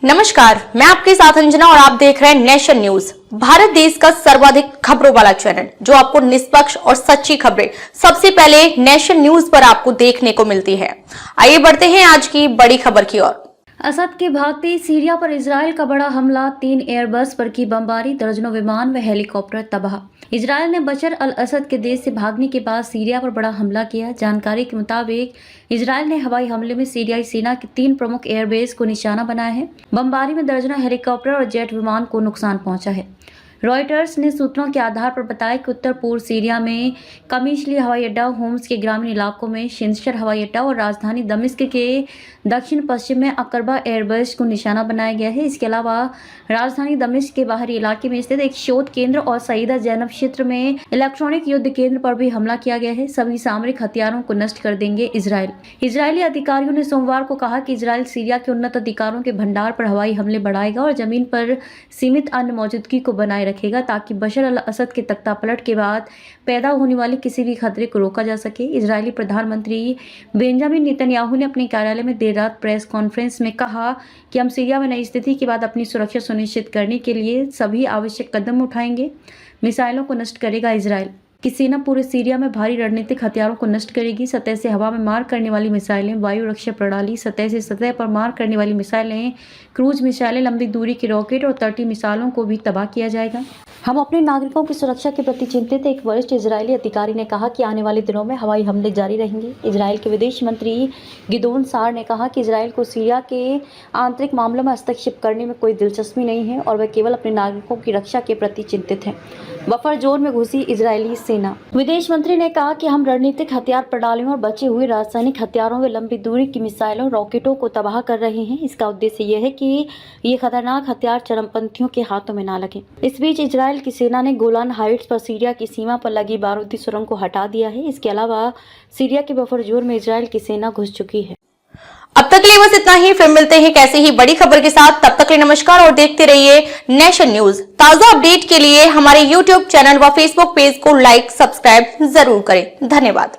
नमस्कार, मैं आपके साथ अंजना और आप देख रहे हैं नेशन न्यूज, भारत देश का सर्वाधिक खबरों वाला चैनल, जो आपको निष्पक्ष और सच्ची खबरें सबसे पहले नेशन न्यूज पर आपको देखने को मिलती है। आइए बढ़ते हैं आज की बड़ी खबर की ओर। असद के भागते सीरिया पर इजराइल का बड़ा हमला, 3 एयरबस पर की बमबारी, दर्जनों विमान व हेलीकॉप्टर तबाह। इजराइल ने बशर अल असद के देश से भागने के बाद सीरिया पर बड़ा हमला किया। जानकारी के मुताबिक इजराइल ने हवाई हमले में सीरियाई सेना के 3 प्रमुख एयरबेस को निशाना बनाया है। बमबारी में दर्जनों हेलीकॉप्टर और जेट विमान को नुकसान पहुंचा है। रॉयटर्स ने सूत्रों के आधार पर बताया कि उत्तर पूर्व सीरिया में कमीशली हवाई अड्डा, होम्स के ग्रामीण इलाकों में शिंशर हवाई अड्डा और राजधानी दमिश्क के दक्षिण पश्चिम में अकरबा एयरबेस को निशाना बनाया गया है। इसके अलावा राजधानी दमिश्क के बाहरी इलाके में स्थित एक शोध केंद्र और सईदा जैनब क्षेत्र में इलेक्ट्रॉनिक युद्ध केंद्र पर भी हमला किया गया है। सभी सामरिक हथियारों को नष्ट कर देंगे इजराइल। इजरायली अधिकारियों ने सोमवार को कहा कि इजराइल सीरिया के उन्नत अधिकारों के भंडार पर हवाई हमले बढ़ाएगा और जमीन पर सीमित अन्य मौजूदगी को बनाए रखेगा, ताकि बशर अल असद के तख्तापलट के बाद पैदा होने वाले किसी भी खतरे को रोका जा सके। इजरायली प्रधानमंत्री बेंजामिन नेतन्याहू ने अपने कार्यालय में देर रात प्रेस कॉन्फ्रेंस में कहा कि हम सीरिया में नई स्थिति के बाद अपनी सुरक्षा सुनिश्चित करने के लिए सभी आवश्यक कदम उठाएंगे। मिसाइलों को नष्ट करेगा इजराइल की सेना पूरे सीरिया में भारी रणनीतिक हथियारों को नष्ट करेगी। सतह से हवा में मार करने वाली मिसाइलें, वायु रक्षा प्रणाली, सतह से सतह पर मार करने वाली मिसाइलें, क्रूज मिसाइलें, लंबी दूरी के रॉकेट और तटीय मिसाइलों को भी तबाह किया जाएगा। हम अपने नागरिकों की सुरक्षा के प्रति चिंतित, एक वरिष्ठ इजरायली अधिकारी ने कहा कि आने वाले दिनों में हवाई हमले जारी रहेंगे। इजरायल के विदेश मंत्री गिदोन सार ने कहा कि इजरायल को सीरिया के आंतरिक मामलों में हस्तक्षेप करने में कोई दिलचस्पी नहीं है और वह केवल अपने नागरिकों की रक्षा के प्रति चिंतित है। बफर जोन में घुसी इजरायली सेना। विदेश मंत्री ने कहा कि हम रणनीतिक हथियार प्रणालियों और बचे हुए रासायनिक हथियारों व लंबी दूरी की मिसाइलों, रॉकेटों को तबाह कर रहे हैं। इसका उद्देश्य यह है कि ये खतरनाक हथियार चरमपंथियों के हाथों में न लगे। इस बीच इजरायल की सेना ने गोलान हाइट्स पर सीरिया की सीमा पर लगी बारूदी सुरंग को हटा दिया है। इसके अलावा सीरिया के बफर जोन में इजरायल की सेना घुस चुकी है। अब तक के लिए बस इतना ही, फिर मिलते हैं कैसे ही बड़ी खबर के साथ। तब तक के लिए नमस्कार और देखते रहिए नेशन न्यूज। ताजा अपडेट के लिए हमारे YouTube चैनल व Facebook पेज को लाइक, सब्सक्राइब जरूर करें। धन्यवाद।